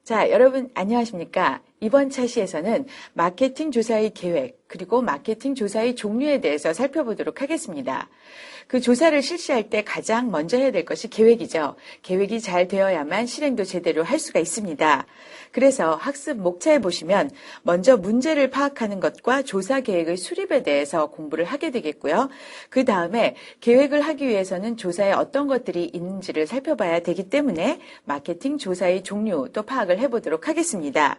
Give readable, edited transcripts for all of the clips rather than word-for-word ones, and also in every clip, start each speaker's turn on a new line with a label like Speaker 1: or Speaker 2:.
Speaker 1: 자, 여러분 안녕하십니까? 이번 차시에서는 마케팅 조사의 계획, 그리고 마케팅 조사의 종류에 대해서 살펴보도록 하겠습니다. 그 조사를 실시할 때 가장 먼저 해야 될 것이 계획이죠. 계획이 잘 되어야만 실행도 제대로 할 수가 있습니다. 그래서 학습 목차에 보시면 먼저 문제를 파악하는 것과 조사 계획의 수립에 대해서 공부를 하게 되겠고요. 그 다음에 계획을 하기 위해서는 조사에 어떤 것들이 있는지를 살펴봐야 되기 때문에 마케팅 조사의 종류 또 파악을 해보도록 하겠습니다.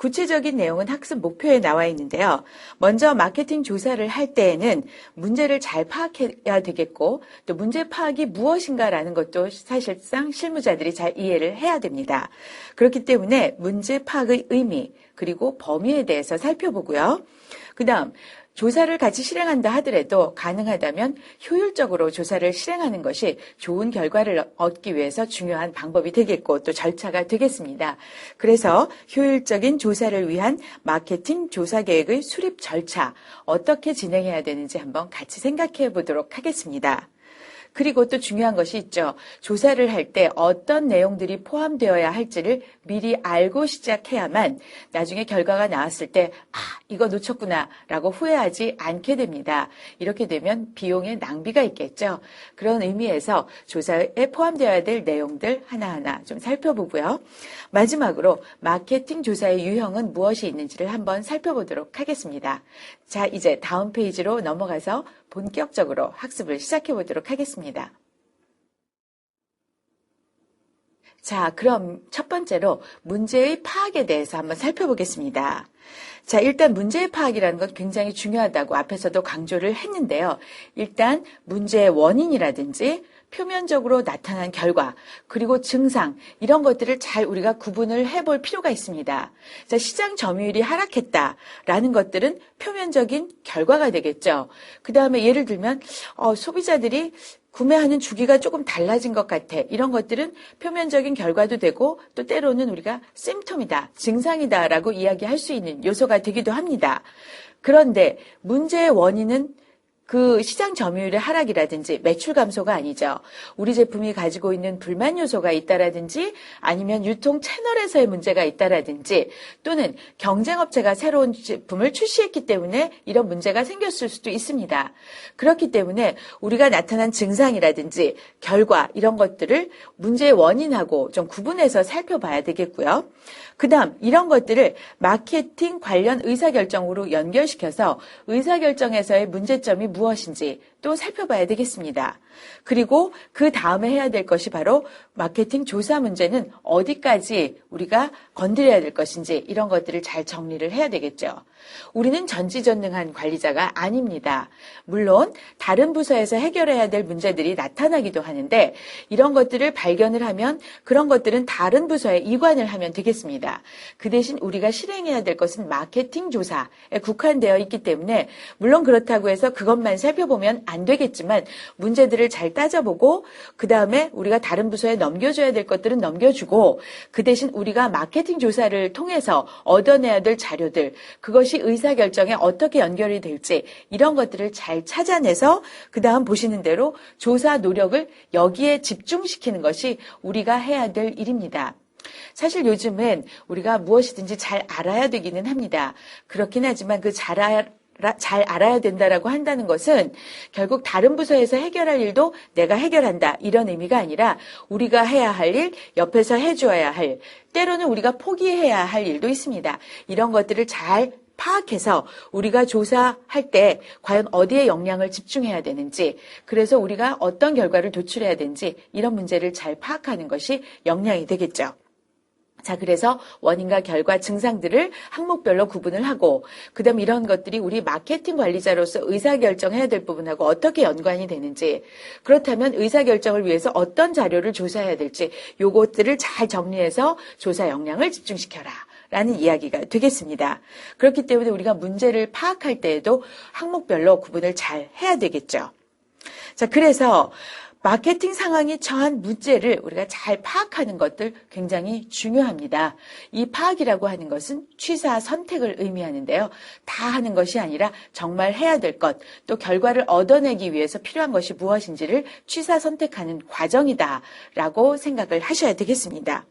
Speaker 1: 구체적인 내용은 학습 목표에 나와 있는데요. 먼저 마케팅 조사를 할 때에는 문제를 잘 파악해야 되겠고 또 문제 파악이 무엇인가라는 것도 사실상 실무자들이 잘 이해를 해야 됩니다. 그렇기 때문에 문제 파악의 의미 그리고 범위에 대해서 살펴보고요. 그 다음 조사를 같이 실행한다 하더라도 가능하다면 효율적으로 조사를 실행하는 것이 좋은 결과를 얻기 위해서 중요한 방법이 되겠고 또 절차가 되겠습니다. 그래서 효율적인 조사를 위한 마케팅 조사 계획의 수립 절차 어떻게 진행해야 되는지 한번 같이 생각해 보도록 하겠습니다. 그리고 또 중요한 것이 있죠. 조사를 할 때 어떤 내용들이 포함되어야 할지를 미리 알고 시작해야만 나중에 결과가 나왔을 때 이거 놓쳤구나 라고 후회하지 않게 됩니다. 이렇게 되면 비용의 낭비가 있겠죠. 그런 의미에서 조사에 포함되어야 될 내용들 하나하나 좀 살펴보고요. 마지막으로 마케팅 조사의 유형은 무엇이 있는지를 한번 살펴보도록 하겠습니다. 자, 이제 다음 페이지로 넘어가서 본격적으로 학습을 시작해 보도록 하겠습니다. 자, 그럼 첫 번째로 문제의 파악에 대해서 한번 살펴보겠습니다. 자, 일단 문제의 파악이라는 건 굉장히 중요하다고 앞에서도 강조를 했는데요. 일단 문제의 원인이라든지 표면적으로 나타난 결과, 그리고 증상, 이런 것들을 잘 우리가 구분을 해볼 필요가 있습니다. 자, 시장 점유율이 하락했다라는 것들은 표면적인 결과가 되겠죠. 그 다음에 예를 들면, 소비자들이 구매하는 주기가 조금 달라진 것 같아. 이런 것들은 표면적인 결과도 되고 또 때로는 우리가 심텀이다, 증상이다라고 이야기할 수 있는 요소가 되기도 합니다. 그런데 문제의 원인은 그 시장 점유율의 하락이라든지 매출 감소가 아니죠. 우리 제품이 가지고 있는 불만 요소가 있다라든지 아니면 유통 채널에서의 문제가 있다라든지 또는 경쟁업체가 새로운 제품을 출시했기 때문에 이런 문제가 생겼을 수도 있습니다. 그렇기 때문에 우리가 나타난 증상이라든지 결과 이런 것들을 문제의 원인하고 좀 구분해서 살펴봐야 되겠고요. 그 다음 이런 것들을 마케팅 관련 의사결정으로 연결시켜서 의사결정에서의 문제점이 무엇인지 또 살펴봐야 되겠습니다. 그리고 그 다음에 해야 될 것이 바로 마케팅 조사 문제는 어디까지 우리가 건드려야 될 것인지 이런 것들을 잘 정리를 해야 되겠죠. 우리는 전지전능한 관리자가 아닙니다. 물론 다른 부서에서 해결해야 될 문제들이 나타나기도 하는데 이런 것들을 발견을 하면 그런 것들은 다른 부서에 이관을 하면 되겠습니다. 그 대신 우리가 실행해야 될 것은 마케팅 조사에 국한되어 있기 때문에 물론 그렇다고 해서 그것만 살펴보면 안 되겠지만 문제들을 잘 따져보고 그 다음에 우리가 다른 부서에 넘겨줘야 될 것들은 넘겨주고 그 대신 우리가 마케팅 조사를 통해서 얻어내야 될 자료들 그것이 의사결정에 어떻게 연결이 될지 이런 것들을 잘 찾아내서 그 다음 보시는 대로 조사 노력을 여기에 집중시키는 것이 우리가 해야 될 일입니다. 사실 요즘은 우리가 무엇이든지 잘 알아야 되기는 합니다. 그렇긴 하지만 그 잘 알아야 된다라고 한다는 것은 결국 다른 부서에서 해결할 일도 내가 해결한다 이런 의미가 아니라 우리가 해야 할 일, 옆에서 해줘야 할, 때로는 우리가 포기해야 할 일도 있습니다. 이런 것들을 잘 파악해서 우리가 조사할 때 과연 어디에 역량을 집중해야 되는지 그래서 우리가 어떤 결과를 도출해야 되는지 이런 문제를 잘 파악하는 것이 역량이 되겠죠. 자, 그래서 원인과 결과 증상들을 항목별로 구분을 하고 그다음 이런 것들이 우리 마케팅 관리자로서 의사결정해야 될 부분하고 어떻게 연관이 되는지 그렇다면 의사결정을 위해서 어떤 자료를 조사해야 될지 요것들을 잘 정리해서 조사 역량을 집중시켜라. 라는 이야기가 되겠습니다. 그렇기 때문에 우리가 문제를 파악할 때에도 항목별로 구분을 잘 해야 되겠죠. 자, 그래서 마케팅 상황이 처한 문제를 우리가 잘 파악하는 것들 굉장히 중요합니다. 이 파악이라고 하는 것은 취사 선택을 의미하는데요. 다 하는 것이 아니라 정말 해야 될 것, 또 결과를 얻어내기 위해서 필요한 것이 무엇인지를 취사 선택하는 과정이다라고 생각을 하셔야 되겠습니다.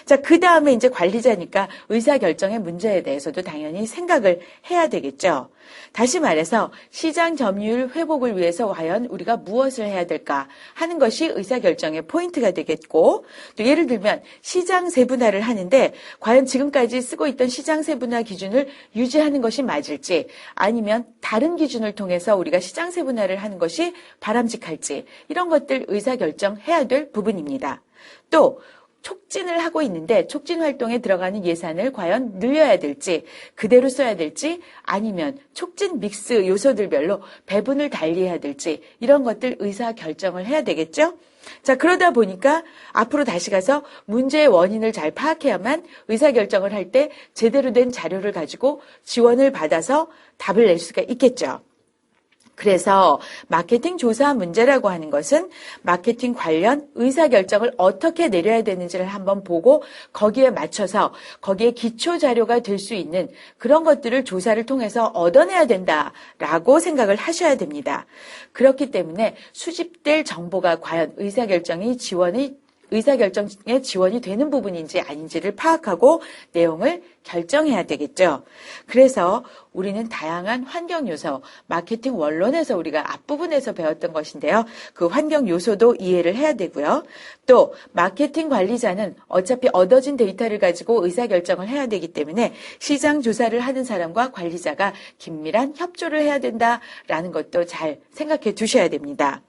Speaker 1: 자, 그 다음에 이제 관리자니까 의사결정의 문제에 대해서도 당연히 생각을 해야 되겠죠. 다시 말해서 시장 점유율 회복을 위해서 과연 우리가 무엇을 해야 될까 하는 것이 의사결정의 포인트가 되겠고, 또 예를 들면 시장 세분화를 하는데 과연 지금까지 쓰고 있던 시장 세분화 기준을 유지하는 것이 맞을지, 아니면 다른 기준을 통해서 우리가 시장 세분화를 하는 것이 바람직할지, 이런 것들 의사결정해야 될 부분입니다. 또 촉진을 하고 있는데 촉진 활동에 들어가는 예산을 과연 늘려야 될지, 그대로 써야 될지, 아니면 촉진 믹스 요소들별로 배분을 달리해야 될지, 이런 것들 의사결정을 해야 되겠죠? 자, 그러다 보니까 앞으로 다시 가서 문제의 원인을 잘 파악해야만 의사결정을 할 때 제대로 된 자료를 가지고 지원을 받아서 답을 낼 수가 있겠죠. 그래서 마케팅 조사 문제라고 하는 것은 마케팅 관련 의사결정을 어떻게 내려야 되는지를 한번 보고 거기에 맞춰서 거기에 기초 자료가 될 수 있는 그런 것들을 조사를 통해서 얻어내야 된다라고 생각을 하셔야 됩니다. 그렇기 때문에 수집될 정보가 과연 의사결정에 지원이 되는 부분인지 아닌지를 파악하고 내용을 결정해야 되겠죠. 그래서 우리는 다양한 환경 요소, 마케팅 원론에서 우리가 앞부분에서 배웠던 것인데요. 그 환경 요소도 이해를 해야 되고요. 또 마케팅 관리자는 어차피 얻어진 데이터를 가지고 의사결정을 해야 되기 때문에 시장 조사를 하는 사람과 관리자가 긴밀한 협조를 해야 된다라는 것도 잘 생각해 두셔야 됩니다.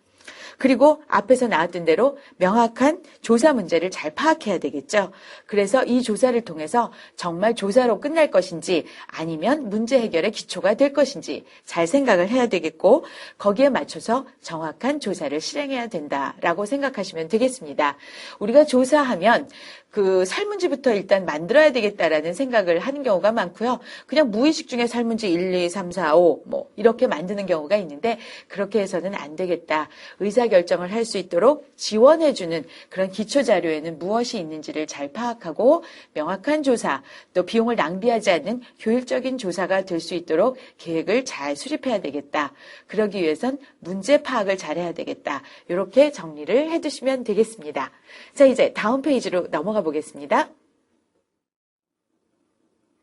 Speaker 1: 그리고 앞에서 나왔던 대로 명확한 조사 문제를 잘 파악해야 되겠죠. 그래서 이 조사를 통해서 정말 조사로 끝날 것인지 아니면 문제 해결의 기초가 될 것인지 잘 생각을 해야 되겠고, 거기에 맞춰서 정확한 조사를 실행해야 된다라고 생각하시면 되겠습니다. 우리가 조사하면 그 설문지부터 일단 만들어야 되겠다라는 생각을 하는 경우가 많고요. 그냥 무의식 중에 설문지 1, 2, 3, 4, 5 뭐 이렇게 만드는 경우가 있는데, 그렇게 해서는 안 되겠다. 의사결정을 할 수 있도록 지원해주는 그런 기초자료에는 무엇이 있는지를 잘 파악하고 명확한 조사, 또 비용을 낭비하지 않는 효율적인 조사가 될 수 있도록 계획을 잘 수립해야 되겠다. 그러기 위해선 문제 파악을 잘해야 되겠다. 이렇게 정리를 해두시면 되겠습니다. 자, 이제 다음 페이지로 넘어가 보겠습니다.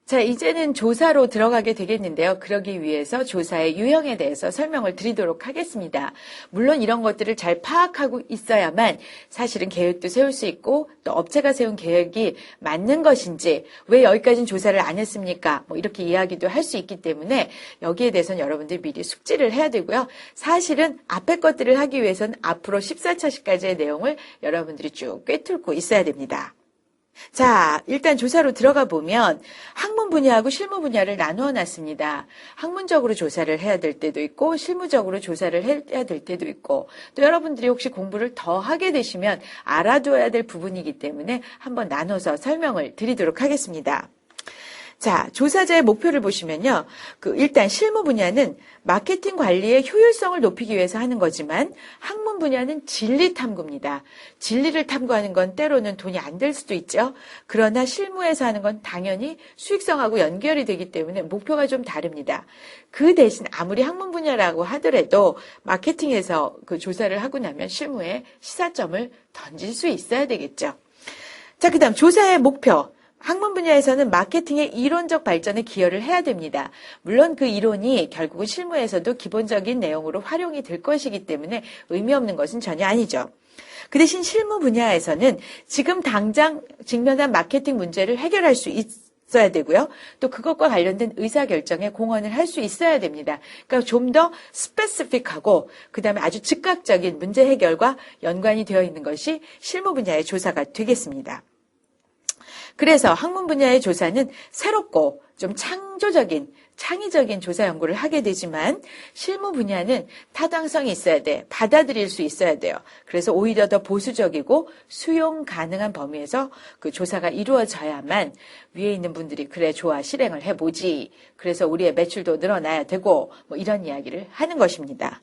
Speaker 1: 자, 이제는 조사로 들어가게 되겠는데요. 그러기 위해서 조사의 유형에 대해서 설명을 드리도록 하겠습니다. 물론 이런 것들을 잘 파악하고 있어야만 사실은 계획도 세울 수 있고, 또 업체가 세운 계획이 맞는 것인지, 왜 여기까지는 조사를 안 했습니까? 뭐 이렇게 이야기도 할 수 있기 때문에 여기에 대해서는 여러분들이 미리 숙지를 해야 되고요. 사실은 앞에 것들을 하기 위해서는 앞으로 14차시까지의 내용을 여러분들이 쭉 꿰뚫고 있어야 됩니다. 자, 일단 조사로 들어가 보면 학문 분야하고 실무 분야를 나누어 놨습니다. 학문적으로 조사를 해야 될 때도 있고 실무적으로 조사를 해야 될 때도 있고, 또 여러분들이 혹시 공부를 더 하게 되시면 알아둬야 될 부분이기 때문에 한번 나눠서 설명을 드리도록 하겠습니다. 자, 조사자의 목표를 보시면요. 일단 실무 분야는 마케팅 관리의 효율성을 높이기 위해서 하는 거지만, 학문 분야는 진리 탐구입니다. 진리를 탐구하는 건 때로는 돈이 안 될 수도 있죠. 그러나 실무에서 하는 건 당연히 수익성하고 연결이 되기 때문에 목표가 좀 다릅니다. 그 대신 아무리 학문 분야라고 하더라도 마케팅에서 그 조사를 하고 나면 실무에 시사점을 던질 수 있어야 되겠죠. 자, 그다음 조사의 목표. 학문 분야에서는 마케팅의 이론적 발전에 기여를 해야 됩니다. 물론 그 이론이 결국은 실무에서도 기본적인 내용으로 활용이 될 것이기 때문에 의미 없는 것은 전혀 아니죠. 그 대신 실무 분야에서는 지금 당장 직면한 마케팅 문제를 해결할 수 있어야 되고요. 또 그것과 관련된 의사결정에 공헌을 할 수 있어야 됩니다. 그러니까 좀 더 스페시픽하고 그다음에 아주 즉각적인 문제 해결과 연관이 되어 있는 것이 실무 분야의 조사가 되겠습니다. 그래서 학문 분야의 조사는 새롭고 좀 창의적인 조사 연구를 하게 되지만, 실무 분야는 타당성이 있어야 돼. 받아들일 수 있어야 돼요. 그래서 오히려 더 보수적이고 수용 가능한 범위에서 그 조사가 이루어져야만 위에 있는 분들이 그래 좋아 실행을 해보지. 그래서 우리의 매출도 늘어나야 되고 뭐 이런 이야기를 하는 것입니다.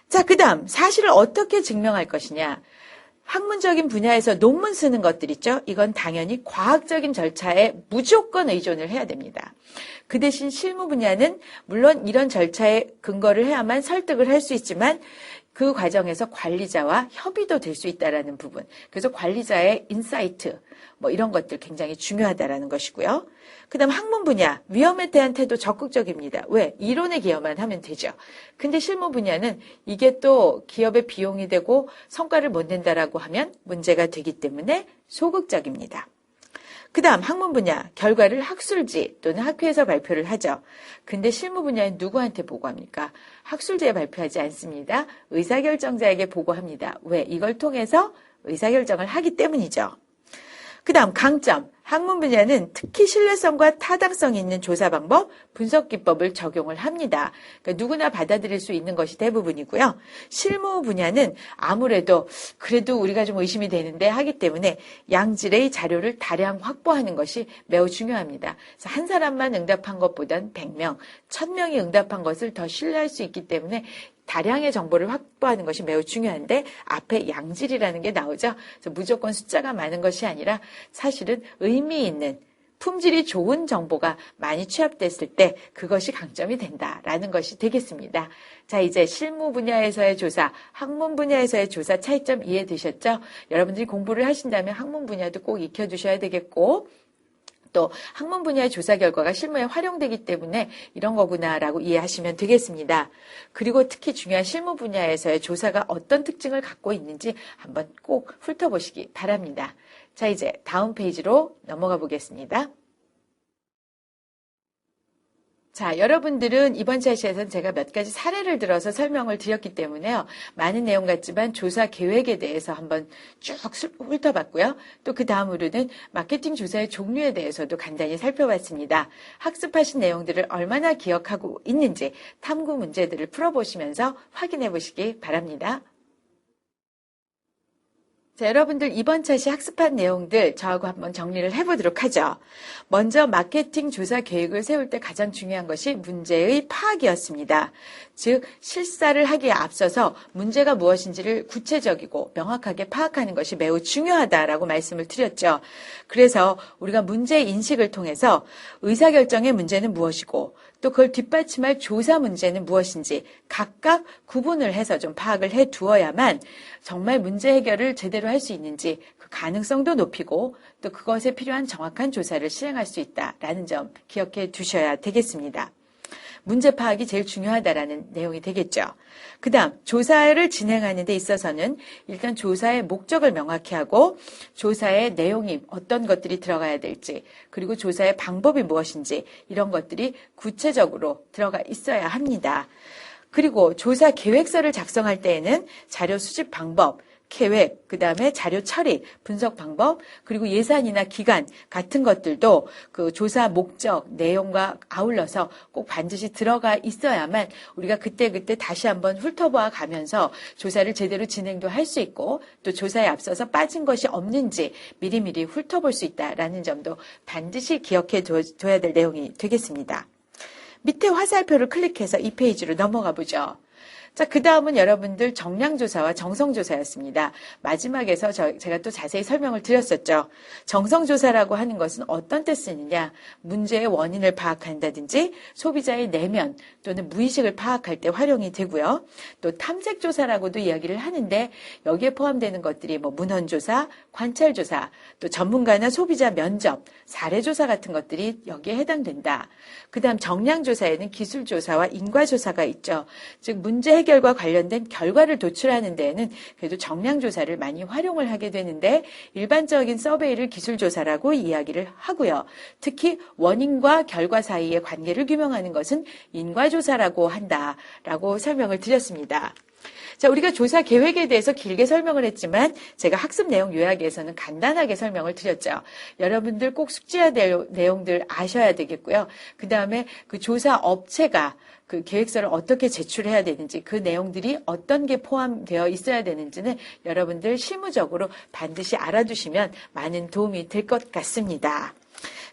Speaker 1: 자, 그다음 사실을 어떻게 증명할 것이냐. 학문적인 분야에서 논문 쓰는 것들 있죠? 이건 당연히 과학적인 절차에 무조건 의존을 해야 됩니다. 그 대신 실무 분야는 물론 이런 절차에 근거를 해야만 설득을 할 수 있지만, 그 과정에서 관리자와 협의도 될 수 있다라는 부분. 그래서 관리자의 인사이트, 뭐 이런 것들 굉장히 중요하다라는 것이고요. 그 다음 학문 분야, 위험에 대한 태도 적극적입니다. 왜? 이론에 기여만 하면 되죠. 근데 실무 분야는 이게 또 기업의 비용이 되고 성과를 못 낸다라고 하면 문제가 되기 때문에 소극적입니다. 그 다음 학문 분야, 결과를 학술지 또는 학회에서 발표를 하죠. 근데 실무 분야는 누구한테 보고합니까? 학술지에 발표하지 않습니다. 의사결정자에게 보고합니다. 왜? 이걸 통해서 의사결정을 하기 때문이죠. 그 다음 강점, 학문 분야는 특히 신뢰성과 타당성이 있는 조사 방법, 분석 기법을 적용을 합니다. 그러니까 누구나 받아들일 수 있는 것이 대부분이고요. 실무 분야는 아무래도 그래도 우리가 좀 의심이 되는데 하기 때문에 양질의 자료를 다량 확보하는 것이 매우 중요합니다. 그래서 한 사람만 응답한 것보단 100명, 1000명이 응답한 것을 더 신뢰할 수 있기 때문에 다량의 정보를 확보하는 것이 매우 중요한데 앞에 양질이라는 게 나오죠. 그래서 무조건 숫자가 많은 것이 아니라 사실은 의미 있는 품질이 좋은 정보가 많이 취합됐을 때 그것이 강점이 된다라는 것이 되겠습니다. 자, 이제 실무 분야에서의 조사, 학문 분야에서의 조사 차이점 이해되셨죠? 여러분들이 공부를 하신다면 학문 분야도 꼭 익혀두셔야 되겠고 또 학문 분야의 조사 결과가 실무에 활용되기 때문에 이런 거구나라고 이해하시면 되겠습니다. 그리고 특히 중요한 실무 분야에서의 조사가 어떤 특징을 갖고 있는지 한번 꼭 훑어보시기 바랍니다. 자, 이제 다음 페이지로 넘어가 보겠습니다. 자, 여러분들은 이번 차시에서는 제가 몇 가지 사례를 들어서 설명을 드렸기 때문에요. 많은 내용 같지만 조사 계획에 대해서 한번 쭉 훑어봤고요. 또 그 다음으로는 마케팅 조사의 종류에 대해서도 간단히 살펴봤습니다. 학습하신 내용들을 얼마나 기억하고 있는지 탐구 문제들을 풀어보시면서 확인해 보시기 바랍니다. 자, 여러분들 이번 차시 학습한 내용들 저하고 한번 정리를 해보도록 하죠. 먼저 마케팅 조사 계획을 세울 때 가장 중요한 것이 문제의 파악이었습니다. 즉 실사를 하기에 앞서서 문제가 무엇인지를 구체적이고 명확하게 파악하는 것이 매우 중요하다라고 말씀을 드렸죠. 그래서 우리가 문제 인식을 통해서 의사결정의 문제는 무엇이고 또 그걸 뒷받침할 조사 문제는 무엇인지 각각 구분을 해서 좀 파악을 해 두어야만 정말 문제 해결을 제대로 할 수 있는지 그 가능성도 높이고 또 그것에 필요한 정확한 조사를 실행할 수 있다라는 점 기억해 두셔야 되겠습니다. 문제 파악이 제일 중요하다라는 내용이 되겠죠. 그 다음 조사를 진행하는 데 있어서는 일단 조사의 목적을 명확히 하고 조사의 내용이 어떤 것들이 들어가야 될지 그리고 조사의 방법이 무엇인지 이런 것들이 구체적으로 들어가 있어야 합니다. 그리고 조사 계획서를 작성할 때에는 자료 수집 방법, 계획, 그 다음에 자료 처리, 분석 방법, 그리고 예산이나 기간 같은 것들도 그 조사 목적, 내용과 아울러서 꼭 반드시 들어가 있어야만 우리가 그때그때 다시 한번 훑어보아 가면서 조사를 제대로 진행도 할 수 있고 또 조사에 앞서서 빠진 것이 없는지 미리미리 훑어볼 수 있다라는 점도 반드시 기억해 둬야 될 내용이 되겠습니다. 밑에 화살표를 클릭해서 이 페이지로 넘어가 보죠. 자, 그 다음은 여러분들 정량조사와 정성조사였습니다. 마지막에서 제가 또 자세히 설명을 드렸었죠. 정성조사라고 하는 것은 어떤 때 쓰느냐, 문제의 원인을 파악한다든지 소비자의 내면 또는 무의식을 파악할 때 활용이 되고요. 또 탐색조사라고도 이야기를 하는데 여기에 포함되는 것들이 뭐 문헌조사, 관찰조사, 또 전문가나 소비자 면접, 사례조사 같은 것들이 여기에 해당된다. 그 다음 정량조사에는 기술조사와 인과조사가 있죠. 즉 문제 해결과 관련된 결과를 도출하는 데에는 그래도 정량조사를 많이 활용을 하게 되는데 일반적인 서베이를 기술조사라고 이야기를 하고요. 특히 원인과 결과 사이의 관계를 규명하는 것은 인과조사라고 한다라고 설명을 드렸습니다. 자, 우리가 조사 계획에 대해서 길게 설명을 했지만 제가 학습 내용 요약에서는 간단하게 설명을 드렸죠. 여러분들 꼭 숙지해야 될 내용들 아셔야 되겠고요. 그 다음에 그 조사 업체가 그 계획서를 어떻게 제출해야 되는지 그 내용들이 어떤 게 포함되어 있어야 되는지는 여러분들 실무적으로 반드시 알아두시면 많은 도움이 될 것 같습니다.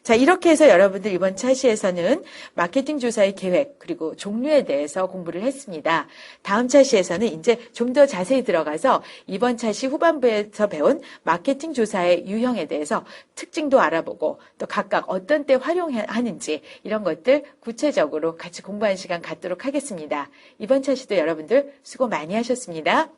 Speaker 1: 자, 이렇게 해서 여러분들 이번 차시에서는 마케팅 조사의 계획 그리고 종류에 대해서 공부를 했습니다. 다음 차시에서는 이제 좀 더 자세히 들어가서 이번 차시 후반부에서 배운 마케팅 조사의 유형에 대해서 특징도 알아보고 또 각각 어떤 때 활용하는지 이런 것들 구체적으로 같이 공부하는 시간 갖도록 하겠습니다. 이번 차시도 여러분들 수고 많이 하셨습니다.